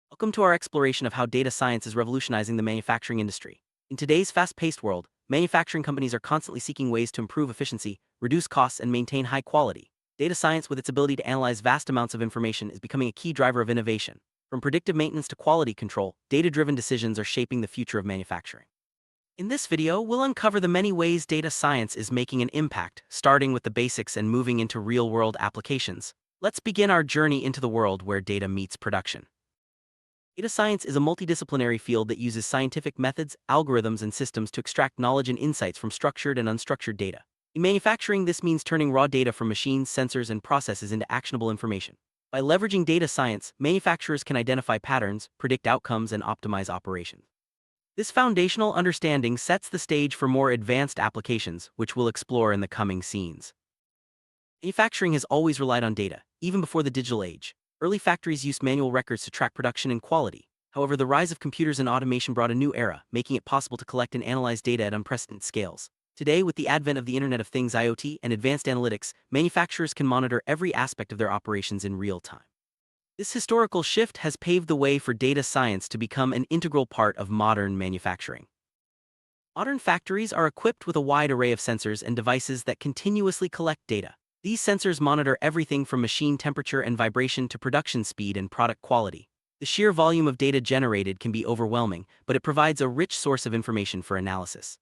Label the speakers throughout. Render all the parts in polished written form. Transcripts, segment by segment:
Speaker 1: Welcome to our exploration of how data science is revolutionizing the manufacturing industry. In today's fast-paced world, manufacturing companies are constantly seeking ways to improve efficiency, reduce costs, and maintain high quality. Data science, with its ability to analyze vast amounts of information, is becoming a key driver of innovation. From predictive maintenance to quality control, data-driven decisions are shaping the future of manufacturing. In this video, we'll uncover the many ways data science is making an impact, starting with the basics and moving into real-world applications. Let's begin our journey into the world where data meets production. Data science is a multidisciplinary field that uses scientific methods, algorithms, and systems to extract knowledge and insights from structured and unstructured data. In manufacturing, this means turning raw data from machines, sensors, and processes into actionable information. By leveraging data science, manufacturers can identify patterns, predict outcomes, and optimize operations. This foundational understanding sets the stage for more advanced applications, which we'll explore in the coming scenes. Manufacturing has always relied on data, even before the digital age. Early factories used manual records to track production and quality. However, the rise of computers and automation brought a new era, making it possible to collect and analyze data at unprecedented scales. Today, with the advent of the Internet of Things (IoT) and advanced analytics, manufacturers can monitor every aspect of their operations in real time. This historical shift has paved the way for data science to become an integral part of modern manufacturing. Modern factories are equipped with a wide array of sensors and devices that continuously collect data. These sensors monitor everything from machine temperature and vibration to production speed and product quality. The sheer volume of data generated can be overwhelming, but it provides a rich source of information for analysis.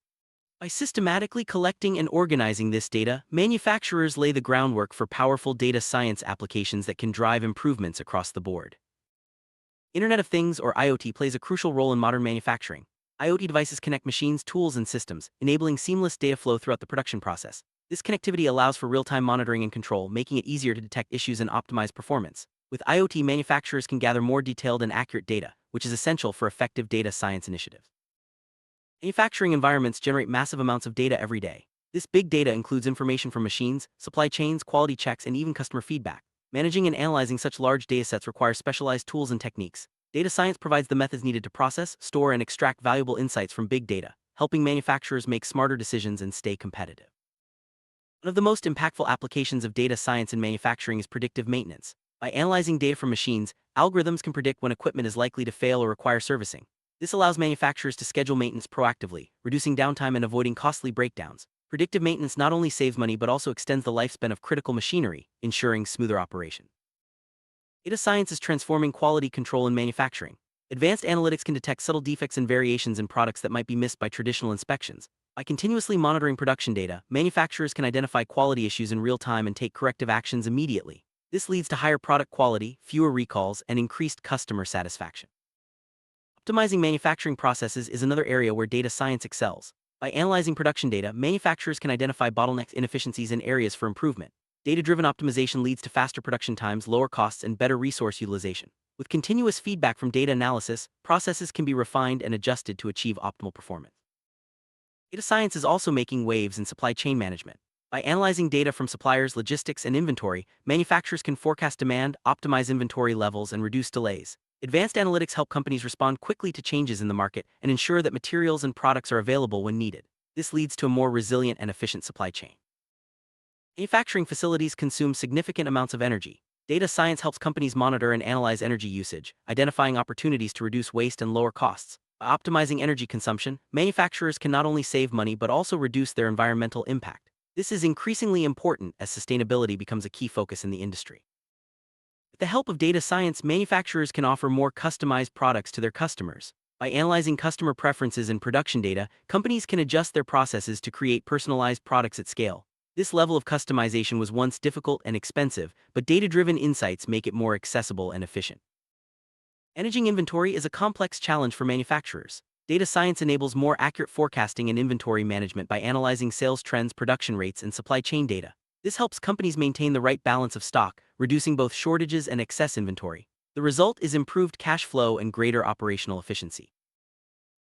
Speaker 1: By systematically collecting and organizing this data, manufacturers lay the groundwork for powerful data science applications that can drive improvements across the board. Internet of Things, or IoT, plays a crucial role in modern manufacturing. IoT devices connect machines, tools, and systems, enabling seamless data flow throughout the production process. This connectivity allows for real-time monitoring and control, making it easier to detect issues and optimize performance. With IoT, manufacturers can gather more detailed and accurate data, which is essential for effective data science initiatives. Manufacturing environments generate massive amounts of data every day. This big data includes information from machines, supply chains, quality checks, and even customer feedback. Managing and analyzing such large datasets requires specialized tools and techniques. Data science provides the methods needed to process, store, and extract valuable insights from big data, helping manufacturers make smarter decisions and stay competitive. One of the most impactful applications of data science in manufacturing is predictive maintenance. By analyzing data from machines, algorithms can predict when equipment is likely to fail or require servicing. This allows manufacturers to schedule maintenance proactively, reducing downtime and avoiding costly breakdowns. Predictive maintenance not only saves money but also extends the lifespan of critical machinery, ensuring smoother operation. Data science is transforming quality control in manufacturing. Advanced analytics can detect subtle defects and variations in products that might be missed by traditional inspections. By continuously monitoring production data, manufacturers can identify quality issues in real time and take corrective actions immediately. This leads to higher product quality, fewer recalls, and increased customer satisfaction. Optimizing manufacturing processes is another area where data science excels. By analyzing production data, manufacturers can identify bottlenecks, inefficiencies, and areas for improvement. Data-driven optimization leads to faster production times, lower costs, and better resource utilization. With continuous feedback from data analysis, processes can be refined and adjusted to achieve optimal performance. Data science is also making waves in supply chain management. By analyzing data from suppliers, logistics, and inventory, manufacturers can forecast demand, optimize inventory levels, and reduce delays. Advanced analytics help companies respond quickly to changes in the market and ensure that materials and products are available when needed. This leads to a more resilient and efficient supply chain. Manufacturing facilities consume significant amounts of energy. Data science helps companies monitor and analyze energy usage, identifying opportunities to reduce waste and lower costs. By optimizing energy consumption, manufacturers can not only save money but also reduce their environmental impact. This is increasingly important as sustainability becomes a key focus in the industry. With the help of data science, manufacturers can offer more customized products to their customers. By analyzing customer preferences and production data, companies can adjust their processes to create personalized products at scale. This level of customization was once difficult and expensive, but data-driven insights make it more accessible and efficient. Managing inventory is a complex challenge for manufacturers. Data science enables more accurate forecasting and inventory management by analyzing sales trends, production rates, and supply chain data. This helps companies maintain the right balance of stock, reducing both shortages and excess inventory. The result is improved cash flow and greater operational efficiency.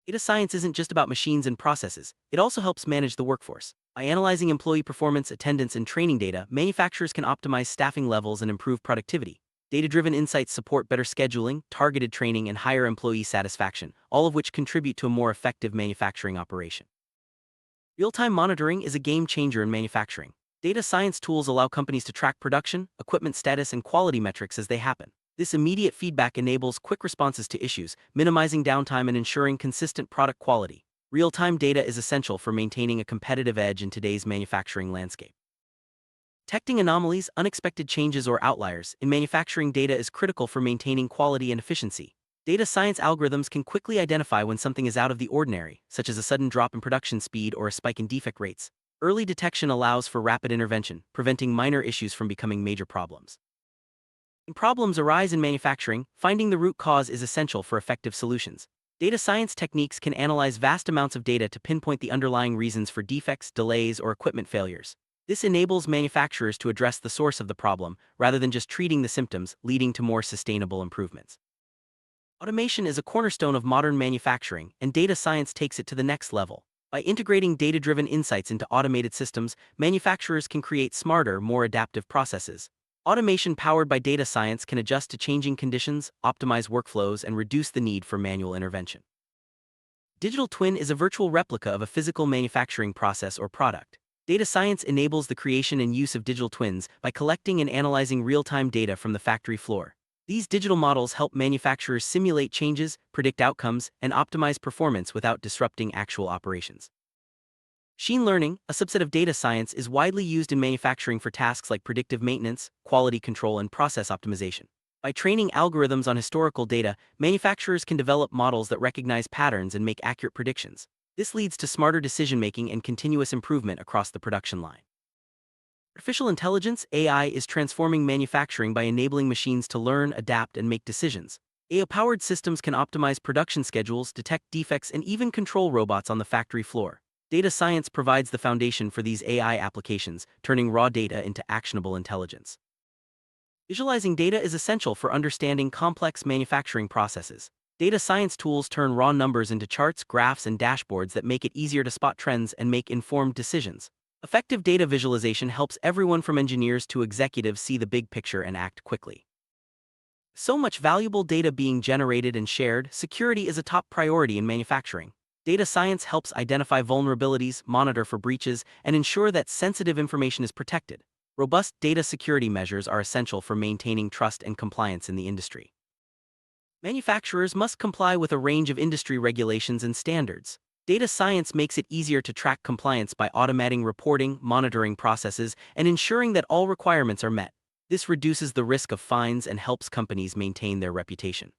Speaker 1: Data science isn't just about machines and processes, it also helps manage the workforce. By analyzing employee performance, attendance, and training data, manufacturers can optimize staffing levels and improve productivity. Data-driven insights support better scheduling, targeted training, and higher employee satisfaction, all of which contribute to a more effective manufacturing operation. Real-time monitoring is a game-changer in manufacturing. Data science tools allow companies to track production, equipment status, and quality metrics as they happen. This immediate feedback enables quick responses to issues, minimizing downtime and ensuring consistent product quality. Real-time data is essential for maintaining a competitive edge in today's manufacturing landscape. Detecting anomalies, unexpected changes, or outliers in manufacturing data is critical for maintaining quality and efficiency. Data science algorithms can quickly identify when something is out of the ordinary, such as a sudden drop in production speed or a spike in defect rates. Early detection allows for rapid intervention, preventing minor issues from becoming major problems. When problems arise in manufacturing, finding the root cause is essential for effective solutions. Data science techniques can analyze vast amounts of data to pinpoint the underlying reasons for defects, delays, or equipment failures. This enables manufacturers to address the source of the problem rather than just treating the symptoms, leading to more sustainable improvements. Automation is a cornerstone of modern manufacturing, and data science takes it to the next level. By integrating data-driven insights into automated systems, manufacturers can create smarter, more adaptive processes. Automation powered by data science can adjust to changing conditions, optimize workflows, and reduce the need for manual intervention. Digital twin is a virtual replica of a physical manufacturing process or product. Data science enables the creation and use of digital twins by collecting and analyzing real-time data from the factory floor. These digital models help manufacturers simulate changes, predict outcomes, and optimize performance without disrupting actual operations. Machine learning, a subset of data science, is widely used in manufacturing for tasks like predictive maintenance, quality control, and process optimization. By training algorithms on historical data, manufacturers can develop models that recognize patterns and make accurate predictions. This leads to smarter decision-making and continuous improvement across the production line. Artificial intelligence, AI, is transforming manufacturing by enabling machines to learn, adapt, and make decisions. AI-powered systems can optimize production schedules, detect defects, and even control robots on the factory floor. Data science provides the foundation for these AI applications, turning raw data into actionable intelligence. Visualizing data is essential for understanding complex manufacturing processes. Data science tools turn raw numbers into charts, graphs, and dashboards that make it easier to spot trends and make informed decisions. Effective data visualization helps everyone from engineers to executives see the big picture and act quickly. So much valuable data being generated and shared, security is a top priority in manufacturing. Data science helps identify vulnerabilities, monitor for breaches, and ensure that sensitive information is protected. Robust data security measures are essential for maintaining trust and compliance in the industry. Manufacturers must comply with a range of industry regulations and standards. Data science makes it easier to track compliance by automating reporting, monitoring processes, and ensuring that all requirements are met. This reduces the risk of fines and helps companies maintain their reputation.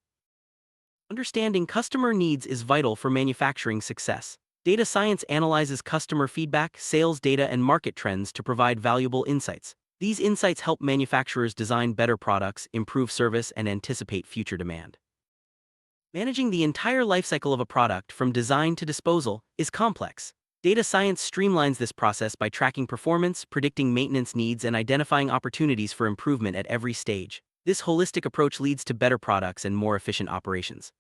Speaker 1: Understanding customer needs is vital for manufacturing success. Data science analyzes customer feedback, sales data, and market trends to provide valuable insights. These insights help manufacturers design better products, improve service, and anticipate future demand. Managing the entire lifecycle of a product, from design to disposal, is complex. Data science streamlines this process by tracking performance, predicting maintenance needs, and identifying opportunities for improvement at every stage. This holistic approach leads to better products and more efficient operations.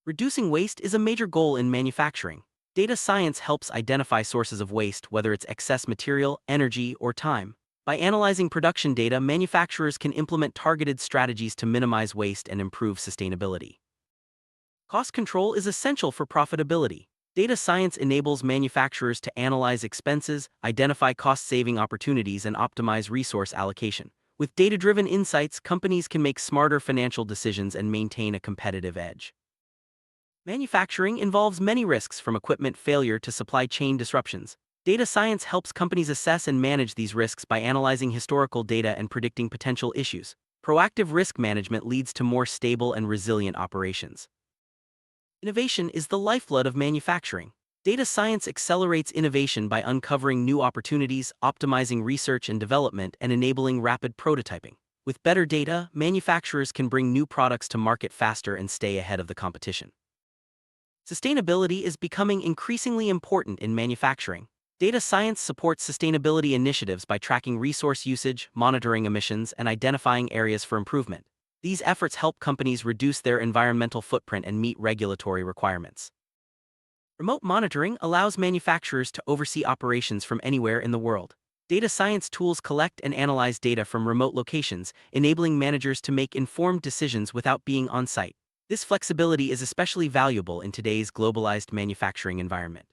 Speaker 1: Reducing waste is a major goal in manufacturing. Data science helps identify sources of waste, whether it's excess material, energy, or time. By analyzing production data, manufacturers can implement targeted strategies to minimize waste and improve sustainability. Cost control is essential for profitability. Data science enables manufacturers to analyze expenses, identify cost-saving opportunities, and optimize resource allocation. With data-driven insights, companies can make smarter financial decisions and maintain a competitive edge. Manufacturing involves many risks, from equipment failure to supply chain disruptions. Data science helps companies assess and manage these risks by analyzing historical data and predicting potential issues. Proactive risk management leads to more stable and resilient operations. Innovation is the lifeblood of manufacturing. Data science accelerates innovation by uncovering new opportunities, optimizing research and development, and enabling rapid prototyping. With better data, manufacturers can bring new products to market faster and stay ahead of the competition. Sustainability is becoming increasingly important in manufacturing. Data science supports sustainability initiatives by tracking resource usage, monitoring emissions, and identifying areas for improvement. These efforts help companies reduce their environmental footprint and meet regulatory requirements. Remote monitoring allows manufacturers to oversee operations from anywhere in the world. Data science tools collect and analyze data from remote locations, enabling managers to make informed decisions without being on site. This flexibility is especially valuable in today's globalized manufacturing environment.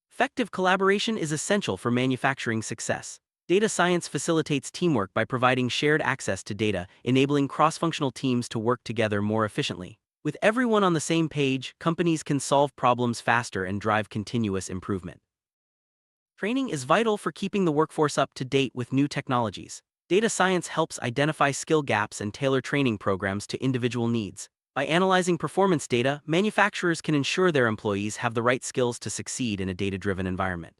Speaker 1: Effective collaboration is essential for manufacturing success. Data science facilitates teamwork by providing shared access to data, enabling cross-functional teams to work together more efficiently. With everyone on the same page, companies can solve problems faster and drive continuous improvement. Training is vital for keeping the workforce up to date with new technologies. Data science helps identify skill gaps and tailor training programs to individual needs. By analyzing performance data, manufacturers can ensure their employees have the right skills to succeed in a data-driven environment.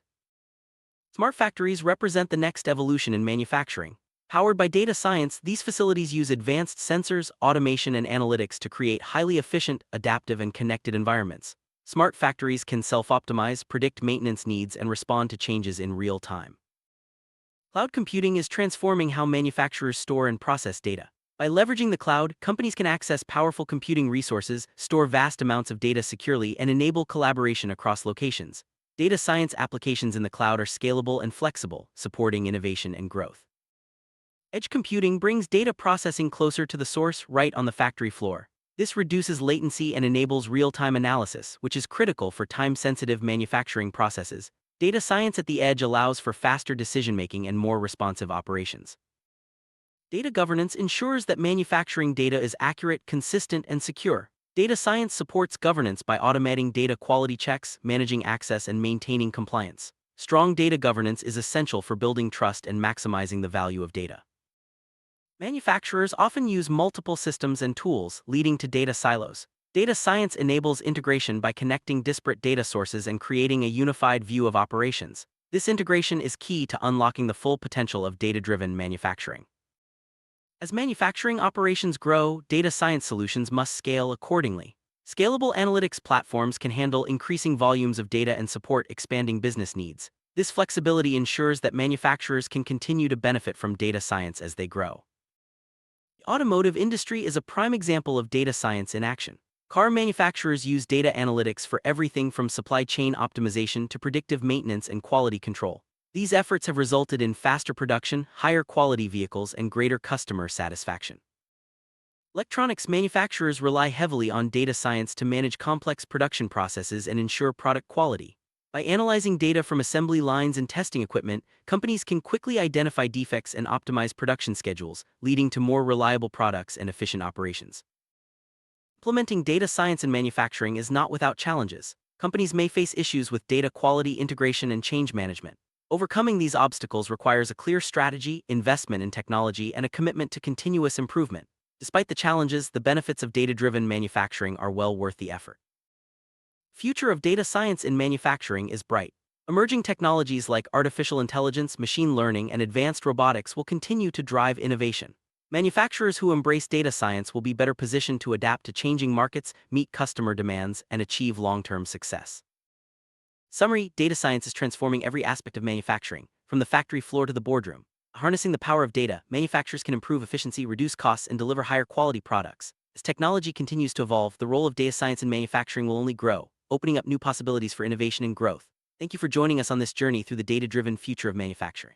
Speaker 1: Smart factories represent the next evolution in manufacturing. Powered by data science, these facilities use advanced sensors, automation, and analytics to create highly efficient, adaptive, and connected environments. Smart factories can self-optimize, predict maintenance needs, and respond to changes in real time. Cloud computing is transforming how manufacturers store and process data. By leveraging the cloud, companies can access powerful computing resources, store vast amounts of data securely, and enable collaboration across locations. Data science applications in the cloud are scalable and flexible, supporting innovation and growth. Edge computing brings data processing closer to the source, right on the factory floor. This reduces latency and enables real-time analysis, which is critical for time-sensitive manufacturing processes. Data science at the edge allows for faster decision-making and more responsive operations. Data governance ensures that manufacturing data is accurate, consistent, and secure. Data science supports governance by automating data quality checks, managing access, and maintaining compliance. Strong data governance is essential for building trust and maximizing the value of data. Manufacturers often use multiple systems and tools, leading to data silos. Data science enables integration by connecting disparate data sources and creating a unified view of operations. This integration is key to unlocking the full potential of data-driven manufacturing. As manufacturing operations grow, data science solutions must scale accordingly. Scalable analytics platforms can handle increasing volumes of data and support expanding business needs. This flexibility ensures that manufacturers can continue to benefit from data science as they grow. The automotive industry is a prime example of data science in action. Car manufacturers use data analytics for everything from supply chain optimization to predictive maintenance and quality control. These efforts have resulted in faster production, higher quality vehicles, and greater customer satisfaction. Electronics manufacturers rely heavily on data science to manage complex production processes and ensure product quality. By analyzing data from assembly lines and testing equipment, companies can quickly identify defects and optimize production schedules, leading to more reliable products and efficient operations. Implementing data science in manufacturing is not without challenges. Companies may face issues with data quality, integration, and change management. Overcoming these obstacles requires a clear strategy, investment in technology, and a commitment to continuous improvement. Despite the challenges, the benefits of data-driven manufacturing are well worth the effort. Future of data science in manufacturing is bright. Emerging technologies like artificial intelligence, machine learning, and advanced robotics will continue to drive innovation. Manufacturers who embrace data science will be better positioned to adapt to changing markets, meet customer demands, and achieve long-term success. Summary: data science is transforming every aspect of manufacturing, from the factory floor to the boardroom. Harnessing the power of data, manufacturers can improve efficiency, reduce costs, and deliver higher quality products. As technology continues to evolve, the role of data science in manufacturing will only grow, opening up new possibilities for innovation and growth. Thank you for joining us on this journey through the data-driven future of manufacturing.